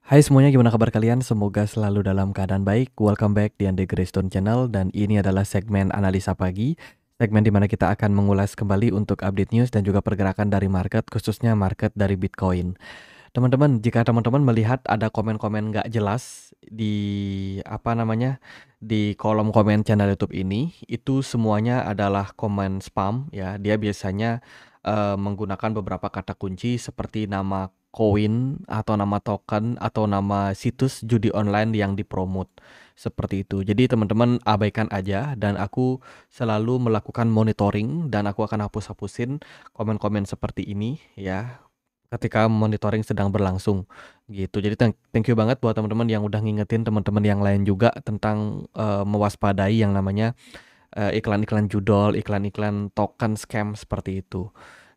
Hai semuanya, gimana kabar kalian? Semoga selalu dalam keadaan baik. Welcome back di Ande Greystone Channel dan ini adalah segmen analisa pagi. Segmen di mana kita akan mengulas kembali untuk update news dan juga pergerakan dari market, khususnya market dari Bitcoin. Teman-teman, jika teman-teman melihat ada komen-komen nggak jelas di di kolom komen channel YouTube ini, itu semuanya adalah komen spam ya. Dia biasanya menggunakan beberapa kata kunci seperti nama koin atau nama token atau nama situs judi online yang dipromot seperti itu. Jadi teman-teman abaikan aja dan aku selalu melakukan monitoring dan aku akan hapus-hapusin komen-komen seperti ini ya ketika monitoring sedang berlangsung gitu. Jadi thank you banget buat teman-teman yang udah ngingetin teman-teman yang lain juga tentang mewaspadai yang namanya iklan-iklan judol, iklan-iklan token scam seperti itu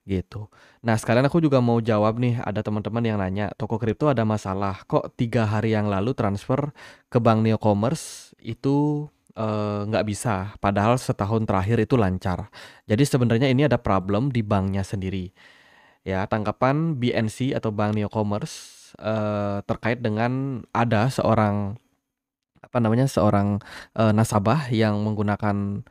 gitu. Nah, sekalian aku juga mau jawab nih, ada teman-teman yang nanya, toko kripto ada masalah, kok 3 hari yang lalu transfer ke Bank Neocommerce itu nggak bisa, padahal setahun terakhir itu lancar. Jadi sebenarnya ini ada problem di banknya sendiri. Ya, tanggapan BNC atau Bank Neocommerce terkait dengan ada seorang nasabah yang menggunakan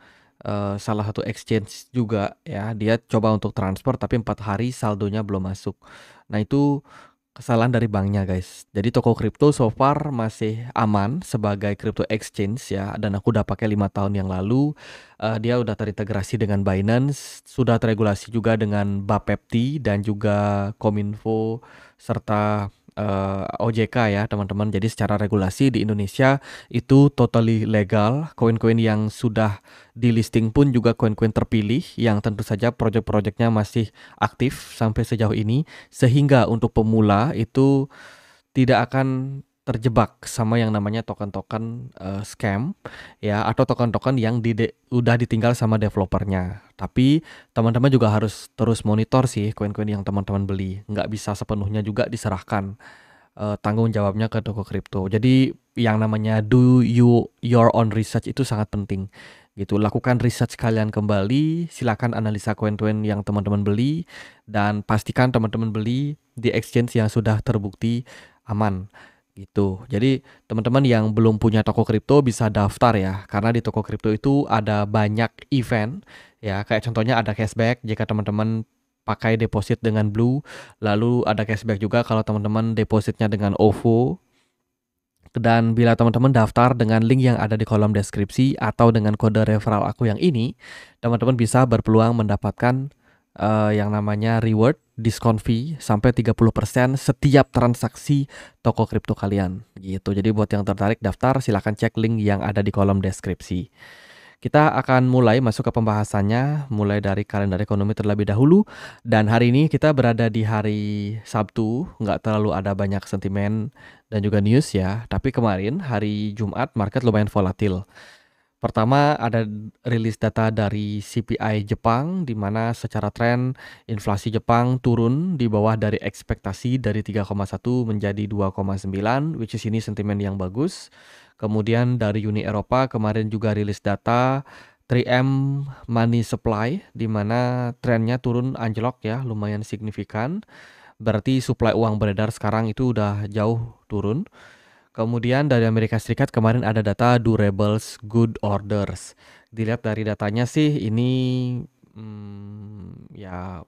salah satu exchange juga ya. Dia coba untuk transfer tapi 4 hari saldonya belum masuk. Nah, itu kesalahan dari banknya guys. Jadi toko kripto so far masih aman sebagai crypto exchange ya. Dan aku udah pakai 5 tahun yang lalu. Dia udah terintegrasi dengan Binance, sudah teregulasi juga dengan Bapepti dan juga Kominfo serta OJK ya teman-teman. Jadi secara regulasi di Indonesia itu totally legal. Koin-koin yang sudah di listing pun juga koin-koin terpilih yang tentu saja project-projectnya masih aktif sampai sejauh ini. Sehingga untuk pemula itu tidak akan terjebak sama yang namanya token-token scam ya atau token-token yang udah ditinggal sama developernya. Tapi teman-teman juga harus terus monitor sih koin-koin yang teman-teman beli. Nggak bisa sepenuhnya juga diserahkan tanggung jawabnya ke toko kripto. Jadi yang namanya do your own research itu sangat penting gitu. Lakukan research kalian kembali, silakan analisa koin-koin yang teman-teman beli dan pastikan teman-teman beli di exchange yang sudah terbukti aman gitu. Jadi teman-teman yang belum punya toko kripto bisa daftar ya, karena di toko kripto itu ada banyak event ya, kayak contohnya ada cashback jika teman-teman pakai deposit dengan Blue, lalu ada cashback juga kalau teman-teman depositnya dengan OVO. Dan bila teman-teman daftar dengan link yang ada di kolom deskripsi atau dengan kode referral aku yang ini, teman-teman bisa berpeluang mendapatkan yang namanya reward diskon fee sampai 30% setiap transaksi toko kripto kalian gitu. Jadi buat yang tertarik daftar silahkan cek link yang ada di kolom deskripsi. Kita akan mulai masuk ke pembahasannya mulai dari kalender ekonomi terlebih dahulu dan hari ini kita berada di hari Sabtu, nggak terlalu ada banyak sentimen dan juga news ya. Tapi kemarin hari Jumat market lumayan volatil. Pertama ada rilis data dari CPI Jepang di mana secara tren inflasi Jepang turun di bawah dari ekspektasi dari 3,1 menjadi 2,9 which is ini sentimen yang bagus. Kemudian dari Uni Eropa kemarin juga rilis data 3M Money Supply di mana trennya turun anjlok ya lumayan signifikan. Berarti supply uang beredar sekarang itu udah jauh turun. Kemudian dari Amerika Serikat kemarin ada data durables good orders. Dilihat dari datanya sih ini ya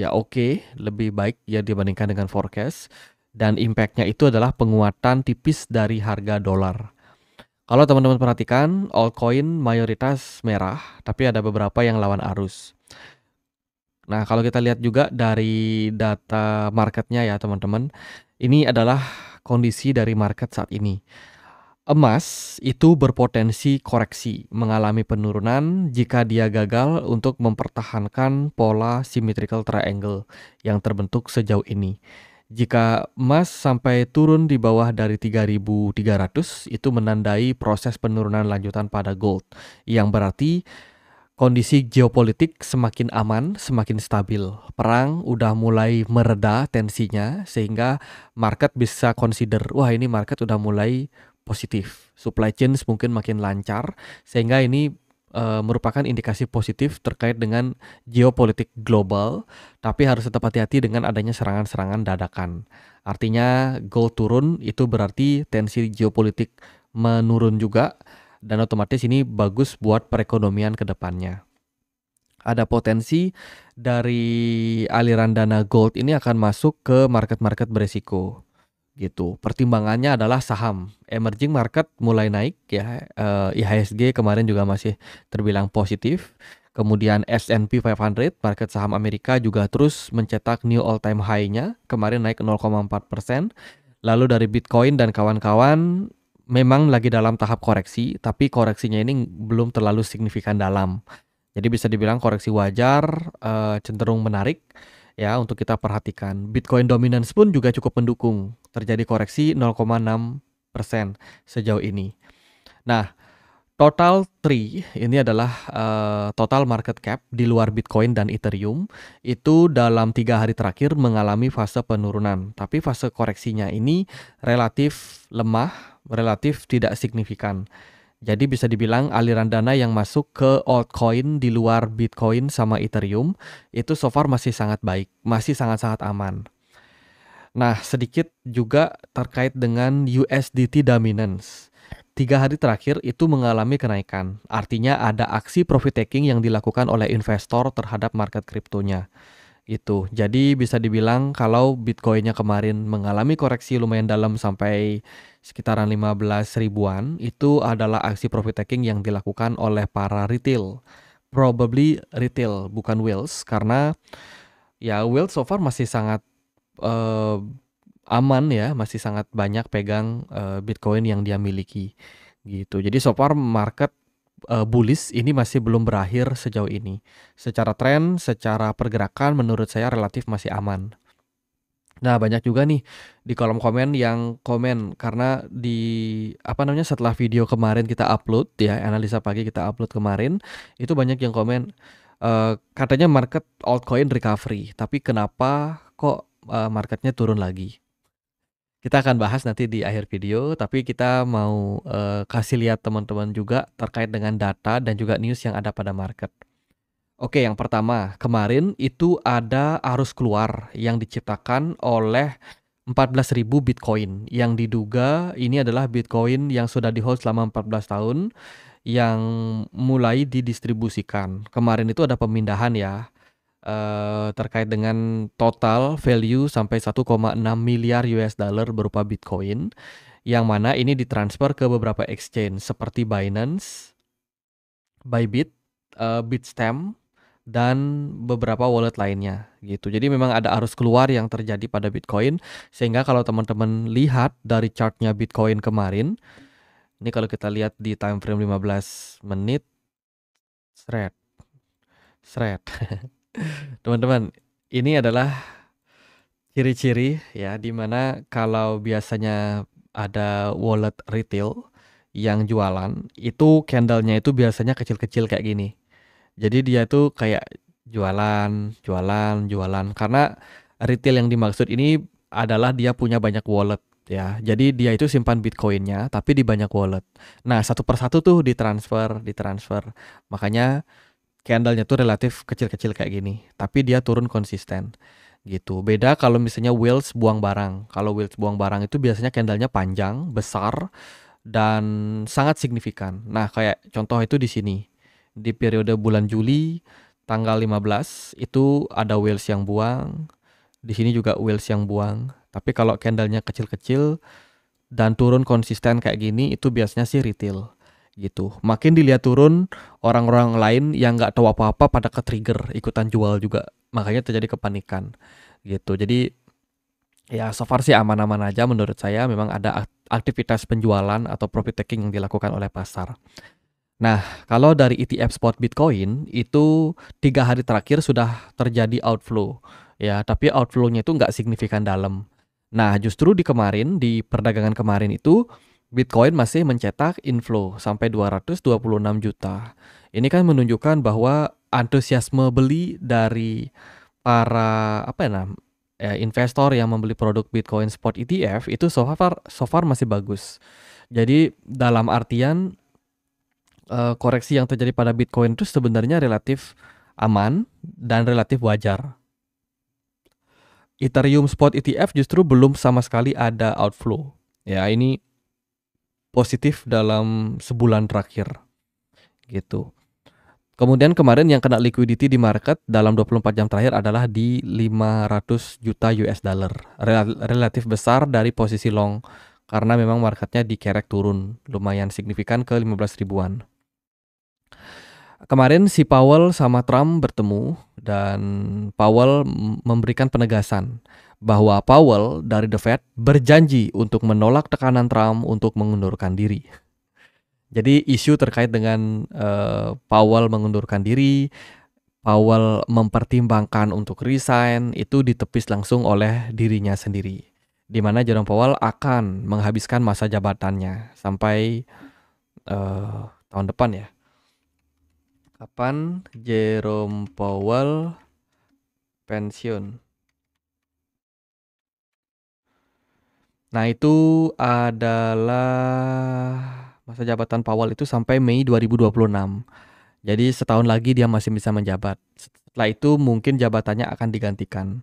oke, lebih baik ya dibandingkan dengan forecast. Dan impactnya itu adalah penguatan tipis dari harga dolar. Kalau teman-teman perhatikan, altcoin mayoritas merah, tapi ada beberapa yang lawan arus. Nah, kalau kita lihat juga dari data marketnya ya teman-teman, ini adalah kondisi dari market saat ini. Emas itu berpotensi koreksi, mengalami penurunan jika dia gagal untuk mempertahankan pola symmetrical triangle yang terbentuk sejauh ini. Jika emas sampai turun di bawah dari 3.300, itu menandai proses penurunan lanjutan pada gold, yang berarti kondisi geopolitik semakin aman, semakin stabil. Perang udah mulai mereda tensinya sehingga market bisa consider, wah ini market udah mulai positif. Supply chain mungkin makin lancar sehingga ini merupakan indikasi positif terkait dengan geopolitik global, tapi harus tetap hati-hati dengan adanya serangan-serangan dadakan. Artinya gold turun itu berarti tensi geopolitik menurun juga, dan otomatis ini bagus buat perekonomian ke depannya. Ada potensi dari aliran dana gold ini akan masuk ke market-market beresiko gitu. Pertimbangannya adalah saham. Emerging market mulai naik ya. IHSG kemarin juga masih terbilang positif. Kemudian S&P 500, market saham Amerika juga terus mencetak new all time high-nya. Kemarin naik 0,4%. Lalu dari Bitcoin dan kawan-kawan memang lagi dalam tahap koreksi, tapi koreksinya ini belum terlalu signifikan dalam. Jadi bisa dibilang koreksi wajar, cenderung menarik ya untuk kita perhatikan. Bitcoin dominance pun juga cukup mendukung. Terjadi koreksi 0,6% sejauh ini. Nah, total tree ini adalah total market cap di luar Bitcoin dan Ethereum itu dalam 3 hari terakhir mengalami fase penurunan. Tapi fase koreksinya ini relatif lemah, relatif tidak signifikan. Jadi bisa dibilang aliran dana yang masuk ke altcoin di luar Bitcoin sama Ethereum itu so far masih sangat baik, masih sangat-sangat aman. Nah, sedikit juga terkait dengan USDT dominance. 3 hari terakhir itu mengalami kenaikan. Artinya ada aksi profit taking yang dilakukan oleh investor terhadap market kriptonya. Itu. Jadi bisa dibilang kalau Bitcoinnya kemarin mengalami koreksi lumayan dalam sampai sekitaran 15 ribuan, itu adalah aksi profit taking yang dilakukan oleh para retail. Probably retail, bukan whales, karena ya whales so far masih sangat uh, aman ya, masih sangat banyak pegang Bitcoin yang dia miliki gitu. Jadi so far market bullish ini masih belum berakhir sejauh ini. Secara tren, secara pergerakan menurut saya relatif masih aman. Nah, banyak juga nih di kolom komen yang komen karena setelah video kemarin kita upload ya, analisa pagi kita upload kemarin, itu banyak yang komen katanya market altcoin recovery, tapi kenapa kok marketnya turun lagi? Kita akan bahas nanti di akhir video, tapi kita mau kasih lihat teman-teman juga terkait dengan data dan juga news yang ada pada market. Oke, yang pertama, kemarin itu ada arus keluar yang diciptakan oleh 14.000 Bitcoin yang diduga ini adalah Bitcoin yang sudah di-hold selama 14 tahun yang mulai didistribusikan. Kemarin itu ada pemindahan ya. Terkait dengan total value sampai 1,6 miliar US dollar berupa Bitcoin, yang mana ini ditransfer ke beberapa exchange seperti Binance, Bybit, Bitstamp, dan beberapa wallet lainnya gitu. Jadi memang ada arus keluar yang terjadi pada Bitcoin, sehingga kalau teman-teman lihat dari chartnya Bitcoin kemarin, ini kalau kita lihat di time frame 15 menit, shred. Teman-teman, ini adalah ciri-ciri ya, dimana kalau biasanya ada wallet retail yang jualan, itu candlenya itu biasanya kecil-kecil kayak gini. Jadi dia itu kayak jualan, jualan, jualan. Karena retail yang dimaksud ini adalah dia punya banyak wallet ya. Jadi dia itu simpan Bitcoinnya tapi di banyak wallet. Nah, satu persatu tuh ditransfer. Makanya candlenya tuh relatif kecil-kecil kayak gini, tapi dia turun konsisten gitu. Beda kalau misalnya whales buang barang. Kalau whales buang barang itu biasanya candlenya panjang, besar, dan sangat signifikan. Nah, kayak contoh itu di sini. Di periode bulan Juli tanggal 15 itu ada whales yang buang. Di sini juga whales yang buang. Tapi kalau candlenya kecil-kecil dan turun konsisten kayak gini, itu biasanya sih retail gitu. Makin dilihat turun, orang-orang lain yang nggak tahu apa-apa pada ke-trigger ikutan jual juga. Makanya terjadi kepanikan gitu. Jadi ya so far sih aman-aman aja menurut saya. Memang ada aktivitas penjualan atau profit taking yang dilakukan oleh pasar. Nah, kalau dari ETF spot Bitcoin itu 3 hari terakhir sudah terjadi outflow ya, tapi outflow-nya itu nggak signifikan dalam. Nah, justru di perdagangan kemarin itu Bitcoin masih mencetak inflow sampai 226 juta. Ini kan menunjukkan bahwa antusiasme beli dari para investor yang membeli produk Bitcoin spot ETF itu so far masih bagus. Jadi dalam artian koreksi yang terjadi pada Bitcoin itu sebenarnya relatif aman dan relatif wajar. Ethereum Spot ETF justru belum sama sekali ada outflow. Ya, ini positif dalam sebulan terakhir gitu. Kemudian kemarin yang kena liquidity di market dalam 24 jam terakhir adalah di 500 juta US dollar. Relatif besar dari posisi long karena memang marketnya dikerek turun lumayan signifikan ke 15 ribuan. Kemarin si Powell sama Trump bertemu dan Powell memberikan penegasan bahwa Powell dari The Fed berjanji untuk menolak tekanan Trump untuk mengundurkan diri. Jadi isu terkait dengan Powell mengundurkan diri, Powell mempertimbangkan untuk resign itu ditepis langsung oleh dirinya sendiri. Di mana Jerome Powell akan menghabiskan masa jabatannya sampai tahun depan ya. Kapan Jerome Powell pensiun? Nah, itu adalah masa jabatan Powell itu sampai Mei 2026. Jadi setahun lagi dia masih bisa menjabat. Setelah itu mungkin jabatannya akan digantikan.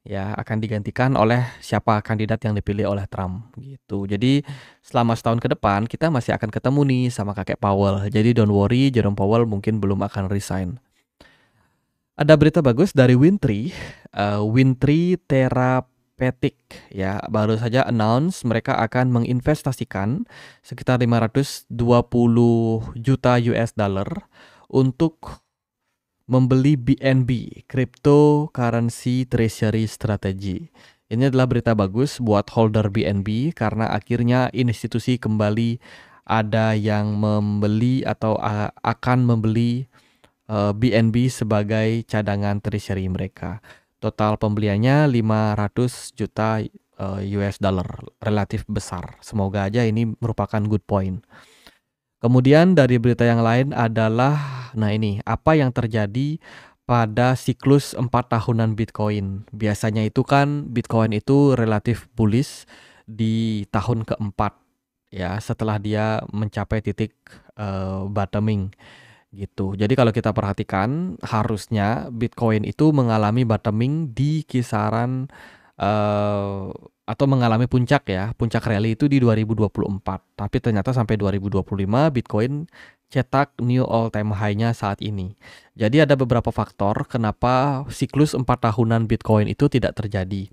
Ya, akan digantikan oleh siapa kandidat yang dipilih oleh Trump gitu. Jadi selama setahun ke depan kita masih akan ketemu nih sama kakek Powell. Jadi don't worry, Jerome Powell mungkin belum akan resign. Ada berita bagus dari Winthree, Winthree Therapeutic ya, baru saja announce mereka akan menginvestasikan sekitar 520 juta US dollar untuk membeli BNB, Cryptocurrency Treasury Strategy. Ini adalah berita bagus buat holder BNB karena akhirnya institusi kembali ada yang membeli atau akan membeli BNB sebagai cadangan treasury mereka. Total pembeliannya 500 juta US dollar, relatif besar. Semoga aja ini merupakan good point. Kemudian dari berita yang lain adalah, nah ini, apa yang terjadi pada siklus 4 tahunan Bitcoin. Biasanya itu kan Bitcoin itu relatif bullish di tahun keempat, ya, setelah dia mencapai titik bottoming gitu. Jadi kalau kita perhatikan, harusnya Bitcoin itu mengalami bottoming di kisaran atau mengalami puncak ya, puncak rally itu di 2024. Tapi ternyata sampai 2025 Bitcoin cetak new all time high-nya saat ini. Jadi ada beberapa faktor kenapa siklus 4 tahunan Bitcoin itu tidak terjadi.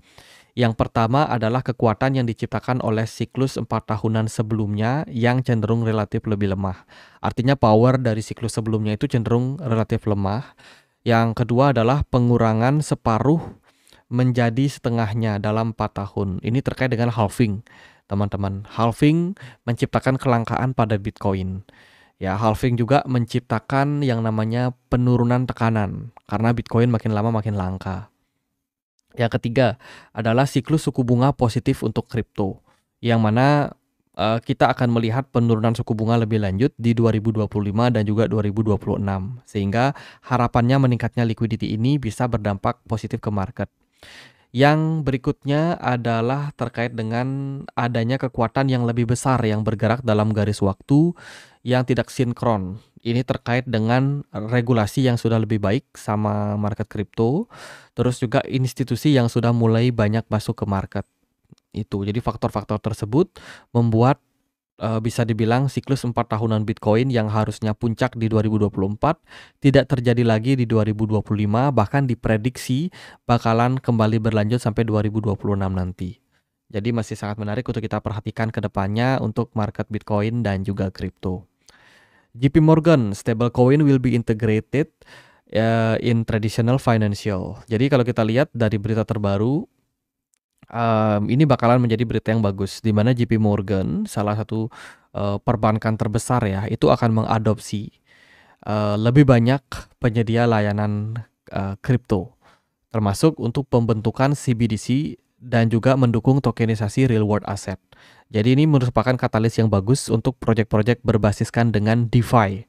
Yang pertama adalah kekuatan yang diciptakan oleh siklus 4 tahunan sebelumnya yang cenderung relatif lebih lemah. Artinya power dari siklus sebelumnya itu cenderung relatif lemah. Yang kedua adalah pengurangan separuh menjadi setengahnya dalam 4 tahun. Ini terkait dengan halving, teman-teman. Halving menciptakan kelangkaan pada Bitcoin. Ya, halving juga menciptakan yang namanya penurunan tekanan karena Bitcoin makin lama makin langka. Yang ketiga adalah siklus suku bunga positif untuk kripto, yang mana kita akan melihat penurunan suku bunga lebih lanjut di 2025 dan juga 2026. Sehingga harapannya meningkatnya liquidity ini bisa berdampak positif ke market. Yang berikutnya adalah terkait dengan adanya kekuatan yang lebih besar yang bergerak dalam garis waktu yang tidak sinkron. Ini terkait dengan regulasi yang sudah lebih baik sama market kripto, terus juga institusi yang sudah mulai banyak masuk ke market itu. Jadi faktor-faktor tersebut membuat bisa dibilang siklus 4 tahunan Bitcoin yang harusnya puncak di 2024 tidak terjadi lagi di 2025, bahkan diprediksi bakalan kembali berlanjut sampai 2026 nanti. Jadi masih sangat menarik untuk kita perhatikan ke depannya untuk market Bitcoin dan juga kripto. JP Morgan, stablecoin will be integrated in traditional financial. Jadi kalau kita lihat dari berita terbaru, ini bakalan menjadi berita yang bagus, di mana JP Morgan, salah satu perbankan terbesar ya, itu akan mengadopsi lebih banyak penyedia layanan kripto, termasuk untuk pembentukan CBDC dan juga mendukung tokenisasi real world asset. Jadi ini merupakan katalis yang bagus untuk proyek-proyek berbasiskan dengan DeFi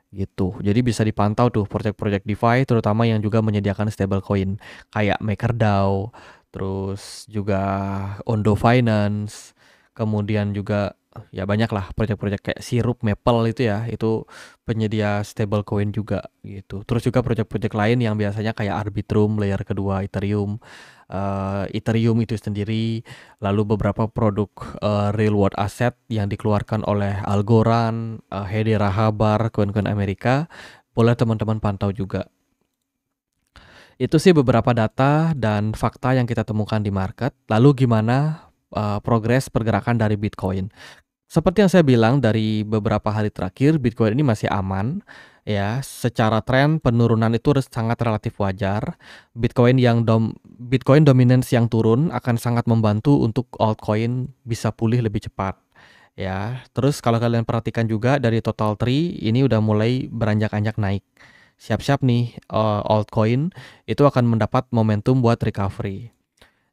gitu. Jadi bisa dipantau tuh proyek-proyek DeFi, terutama yang juga menyediakan stablecoin kayak MakerDAO, terus juga Ondo Finance, kemudian juga ya banyaklah proyek-proyek kayak Sirup, Maple itu ya, itu penyedia stablecoin juga gitu. Terus juga proyek-proyek lain yang biasanya kayak Arbitrum layer kedua Ethereum, Ethereum itu sendiri, lalu beberapa produk real world asset yang dikeluarkan oleh Algorand, Hedera Habar, koin-koin Amerika, boleh teman-teman pantau juga. Itu sih beberapa data dan fakta yang kita temukan di market. Lalu gimana progres pergerakan dari Bitcoin? Seperti yang saya bilang dari beberapa hari terakhir, Bitcoin ini masih aman. Ya, secara tren penurunan itu sangat relatif wajar. Bitcoin dominance yang turun akan sangat membantu untuk altcoin bisa pulih lebih cepat. Ya, terus kalau kalian perhatikan juga dari total tree ini udah mulai beranjak-anjak naik. Siap-siap nih altcoin itu akan mendapat momentum buat recovery.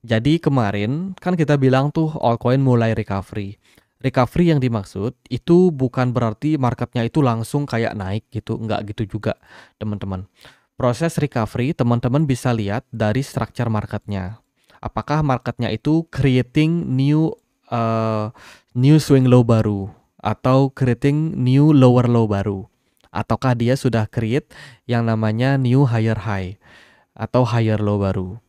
Jadi kemarin kan kita bilang tuh altcoin mulai recovery. Recovery yang dimaksud itu bukan berarti marketnya itu langsung kayak naik gitu, enggak gitu juga teman-teman. Proses recovery teman-teman bisa lihat dari structure marketnya. Apakah marketnya itu creating new swing low baru atau creating new lower low baru, ataukah dia sudah create yang namanya new higher high atau higher low baru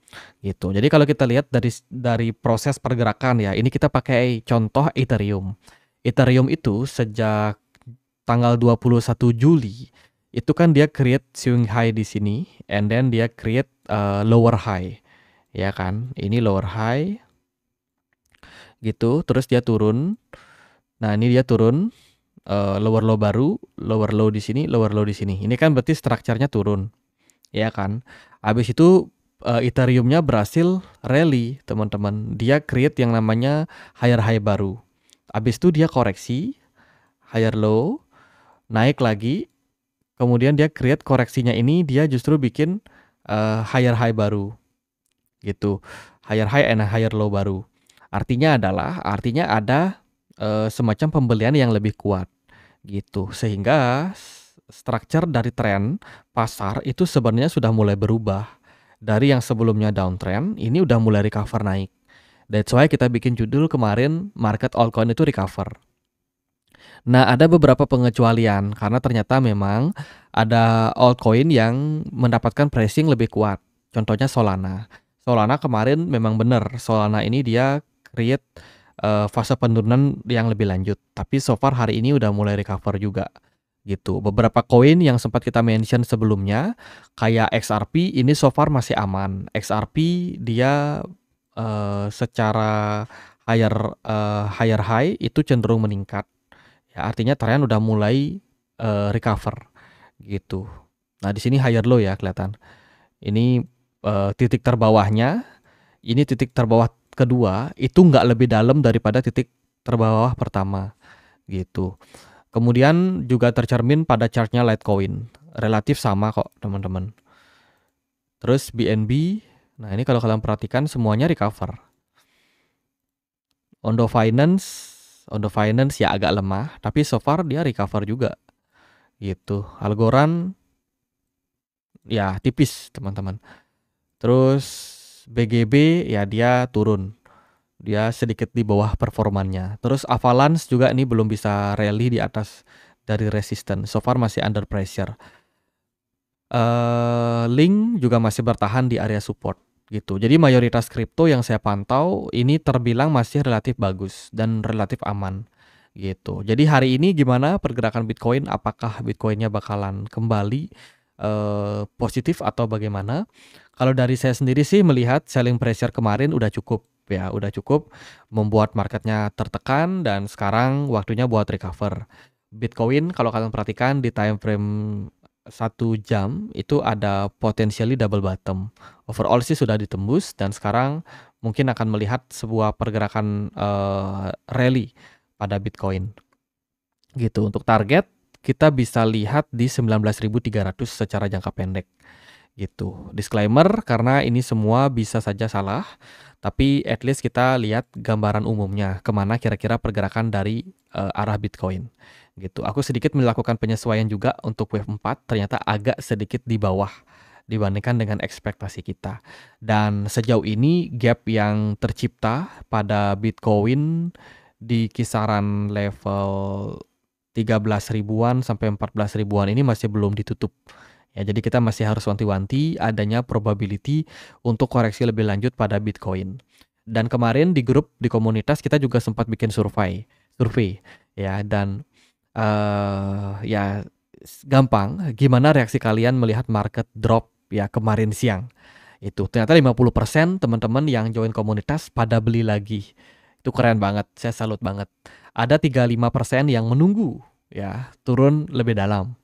gitu. Jadi kalau kita lihat dari proses pergerakan ya, ini kita pakai contoh Ethereum. Ethereum itu sejak tanggal 21 Juli itu kan dia create swing high di sini and then dia create lower high. Ya kan? Ini lower high gitu, terus dia turun. Nah, ini dia turun lower low baru, lower low di sini, lower low di sini. Ini kan berarti strukturnya turun. Ya kan? Habis itu Ethereum-nya berhasil rally, teman-teman. Dia create yang namanya higher high baru. Habis itu dia koreksi, higher low, naik lagi. Kemudian dia create koreksinya ini, dia justru bikin higher high baru. Gitu. Higher high and higher low baru. Artinya ada semacam pembelian yang lebih kuat. Gitu. Sehingga structure dari tren pasar itu sebenarnya sudah mulai berubah. Dari yang sebelumnya downtrend, ini udah mulai recover naik. That's why kita bikin judul kemarin, market altcoin itu recover. Nah, ada beberapa pengecualian, karena ternyata memang ada altcoin yang mendapatkan pricing lebih kuat. Contohnya Solana. Solana kemarin memang benar, Solana ini dia create fase penurunan yang lebih lanjut. Tapi so far hari ini udah mulai recover juga. Gitu. Beberapa koin yang sempat kita mention sebelumnya kayak XRP ini so far masih aman. XRP dia secara higher high itu cenderung meningkat. Ya, artinya tren udah mulai recover gitu. Nah, di sini higher low ya kelihatan. Ini titik terbawahnya, ini titik terbawah kedua itu nggak lebih dalam daripada titik terbawah pertama gitu. Kemudian juga tercermin pada chartnya Litecoin. Relatif sama kok teman-teman. Terus BNB, nah ini kalau kalian perhatikan semuanya recover. Ondo Finance ya agak lemah, tapi so far dia recover juga. Gitu. Algorand ya tipis teman-teman. Terus BGB ya dia turun. Dia sedikit di bawah performannya. Terus Avalanche juga ini belum bisa rally di atas dari resistance. So far masih under pressure. Link juga masih bertahan di area support gitu. Jadi mayoritas kripto yang saya pantau ini terbilang masih relatif bagus dan relatif aman gitu. Jadi hari ini gimana pergerakan Bitcoin? Apakah Bitcoinnya bakalan kembali positif atau bagaimana? Kalau dari saya sendiri sih melihat selling pressure kemarin udah cukup ya, udah cukup membuat marketnya tertekan dan sekarang waktunya buat recover. Bitcoin kalau kalian perhatikan di time frame 1 jam itu ada potensially double bottom. Overall sih sudah ditembus dan sekarang mungkin akan melihat sebuah pergerakan rally pada Bitcoin. Gitu. Untuk target kita bisa lihat di 19.300 secara jangka pendek. Gitu. Disclaimer karena ini semua bisa saja salah, tapi at least kita lihat gambaran umumnya kemana kira-kira pergerakan dari arah Bitcoin. Gitu. Aku sedikit melakukan penyesuaian juga untuk wave 4, ternyata agak sedikit di bawah dibandingkan dengan ekspektasi kita. Dan sejauh ini gap yang tercipta pada Bitcoin di kisaran level 13 ribuan sampai 14 ribuan ini masih belum ditutup. Ya, jadi kita masih harus wanti-wanti adanya probability untuk koreksi lebih lanjut pada Bitcoin. Dan kemarin di grup di komunitas kita juga sempat bikin survei ya, dan ya gampang, gimana reaksi kalian melihat market drop ya kemarin siang. Itu ternyata 50% teman-teman yang join komunitas pada beli lagi. Itu keren banget, saya salut banget. Ada 35% yang menunggu ya turun lebih dalam.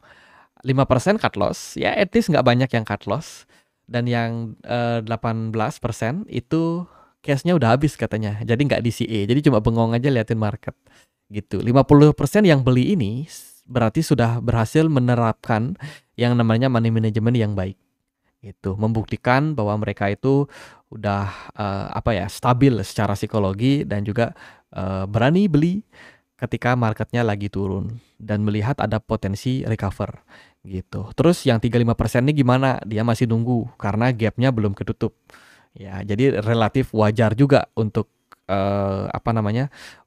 5% cut loss, ya at least nggak banyak yang cut loss. Dan yang 18% itu cashnya udah habis katanya, jadi nggak DCA, jadi cuma bengong aja liatin market gitu. 50% yang beli ini berarti sudah berhasil menerapkan yang namanya money management yang baik. Itu membuktikan bahwa mereka itu udah stabil secara psikologi dan juga berani beli ketika marketnya lagi turun dan melihat ada potensi recover gitu. Terus yang 35% ini gimana? Dia masih nunggu karena gapnya belum ketutup. Ya, jadi relatif wajar juga untuk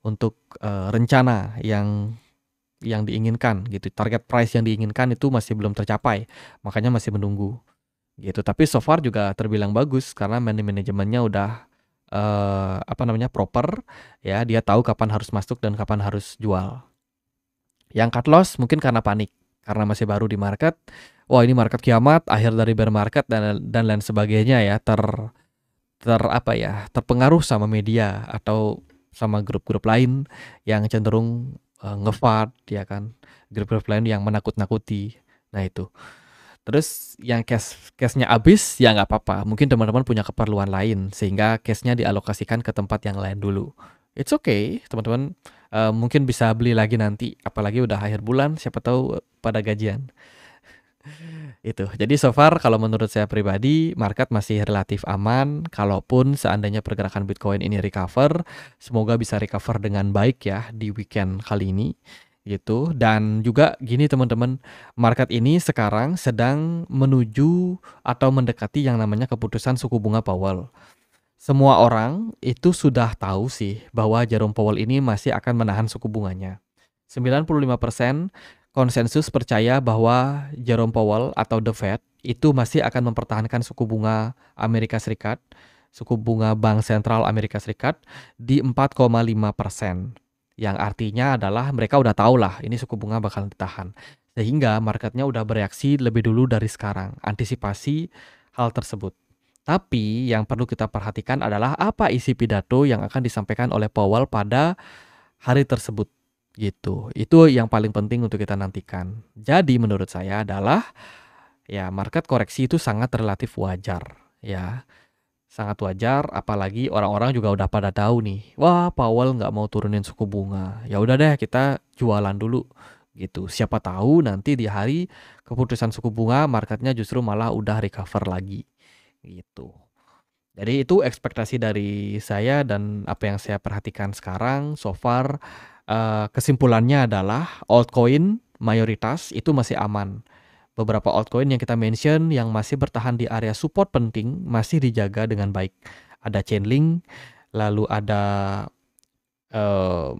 untuk rencana yang diinginkan gitu. Target price yang diinginkan itu masih belum tercapai. Makanya masih menunggu gitu. Tapi so far juga terbilang bagus karena manajemennya udah proper ya, dia tahu kapan harus masuk dan kapan harus jual. Yang cut loss mungkin karena panik, karena masih baru di market. Wah, ini market kiamat, akhir dari bear market dan lain sebagainya ya, terpengaruh sama media atau sama grup-grup lain yang cenderung nge-FUD ya kan, grup-grup lain yang menakut-nakuti. Nah itu. Terus yang cashnya habis ya nggak apa-apa. Mungkin teman-teman punya keperluan lain sehingga cashnya dialokasikan ke tempat yang lain dulu. It's okay, teman-teman mungkin bisa beli lagi nanti. Apalagi udah akhir bulan, siapa tahu pada gajian. Itu. Jadi so far kalau menurut saya pribadi market masih relatif aman. Kalaupun seandainya pergerakan Bitcoin ini recover, semoga bisa recover dengan baik ya di weekend kali ini gitu. Dan juga gini teman-teman, market ini sekarang sedang menuju atau mendekati yang namanya keputusan suku bunga Powell. Semua orang itu sudah tahu sih bahwa Jerome Powell ini masih akan menahan suku bunganya. 95% konsensus percaya bahwa Jerome Powell atau The Fed itu masih akan mempertahankan suku bunga Amerika Serikat, suku bunga Bank Sentral Amerika Serikat di 4,5%. Yang artinya adalah mereka udah tahu lah ini suku bunga bakal ditahan. Sehingga marketnya udah bereaksi lebih dulu dari sekarang, antisipasi hal tersebut. Tapi yang perlu kita perhatikan adalah apa isi pidato yang akan disampaikan oleh Powell pada hari tersebut gitu. Itu yang paling penting untuk kita nantikan. Jadi menurut saya adalah ya market koreksi itu sangat relatif wajar ya. Sangat wajar, apalagi orang-orang juga udah pada tahu nih. Wah, Powell nggak mau turunin suku bunga. Ya udah deh, kita jualan dulu gitu. Siapa tahu nanti di hari keputusan suku bunga marketnya justru malah udah recover lagi gitu. Jadi itu ekspektasi dari saya dan apa yang saya perhatikan sekarang so far. Kesimpulannya adalah altcoin mayoritas itu masih aman. Beberapa altcoin yang kita mention yang masih bertahan di area support penting masih dijaga dengan baik. Ada Chainlink, lalu ada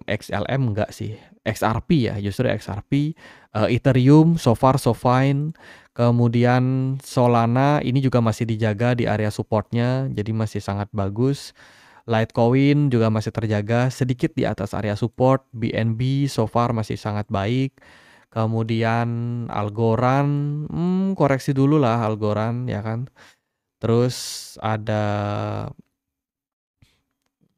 XLM enggak sih, XRP ya, justru XRP, Ethereum so far so fine. Kemudian Solana ini juga masih dijaga di area supportnya, jadi masih sangat bagus. Litecoin juga masih terjaga sedikit di atas area support. BNB so far masih sangat baik. Kemudian Algorand, koreksi dulu lah Algorand ya kan. Terus ada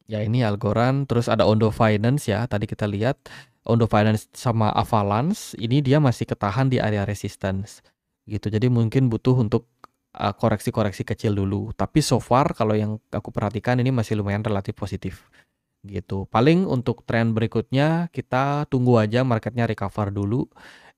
ya ini Algorand, terus ada Ondo Finance ya. Tadi kita lihat Ondo Finance sama Avalanche ini dia masih ketahan di area resistance gitu. Jadi mungkin butuh untuk koreksi-koreksi kecil dulu. Tapi so far kalau yang aku perhatikan ini masih lumayan relatif positif gitu. Paling untuk tren berikutnya kita tunggu aja marketnya recover dulu.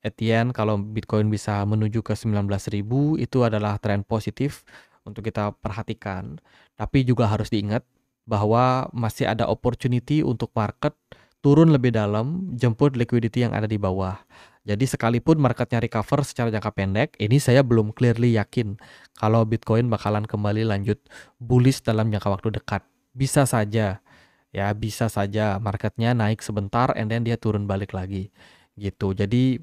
Etienne kalau Bitcoin bisa menuju ke 19.000 itu adalah tren positif untuk kita perhatikan. Tapi juga harus diingat bahwa masih ada opportunity untuk market turun lebih dalam, jemput liquidity yang ada di bawah. Jadi sekalipun marketnya recover secara jangka pendek, ini saya belum clearly yakin kalau Bitcoin bakalan kembali lanjut bullish dalam jangka waktu dekat. Bisa saja ya bisa saja marketnya naik sebentar and then dia turun balik lagi gitu. Jadi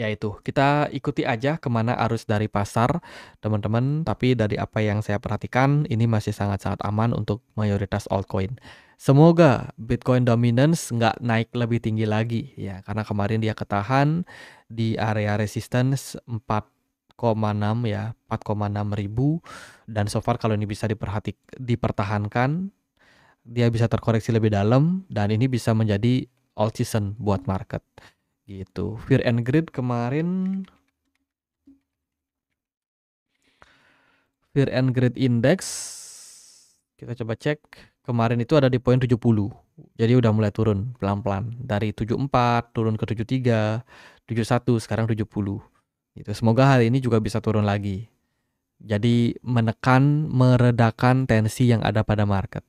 ya itu, kita ikuti aja kemana arus dari pasar, teman-teman. Tapi dari apa yang saya perhatikan, ini masih sangat-sangat aman untuk mayoritas altcoin. Semoga Bitcoin dominance nggak naik lebih tinggi lagi ya, karena kemarin dia ketahan di area resistance 4,6 ya, 4,6 ribu. Dan so far kalau ini bisa dipertahankan, dia bisa terkoreksi lebih dalam dan ini bisa menjadi all season buat market. Gitu. Fear and Greed kemarin, Fear and Greed Index kita coba cek, kemarin itu ada di poin 70. Jadi udah mulai turun pelan-pelan dari 74 turun ke 73, 71 sekarang 70. Gitu. Semoga hari ini juga bisa turun lagi. Jadi meredakan tensi yang ada pada market.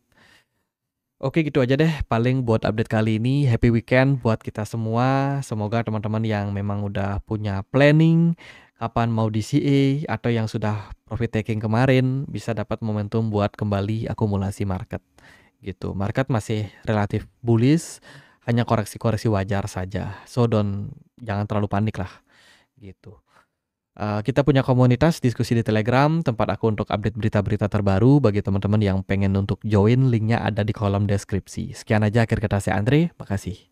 Oke gitu aja deh paling buat update kali ini. Happy weekend buat kita semua. Semoga teman-teman yang memang udah punya planning kapan mau DCA atau yang sudah profit taking kemarin bisa dapat momentum buat kembali akumulasi market gitu. Market masih relatif bullish, hanya koreksi-koreksi wajar saja. So jangan terlalu panik lah gitu. Kita punya komunitas diskusi di Telegram, tempat aku untuk update berita-berita terbaru. Bagi teman-teman yang pengen untuk join, linknya ada di kolom deskripsi. Sekian aja akhir kata saya Andre, makasih.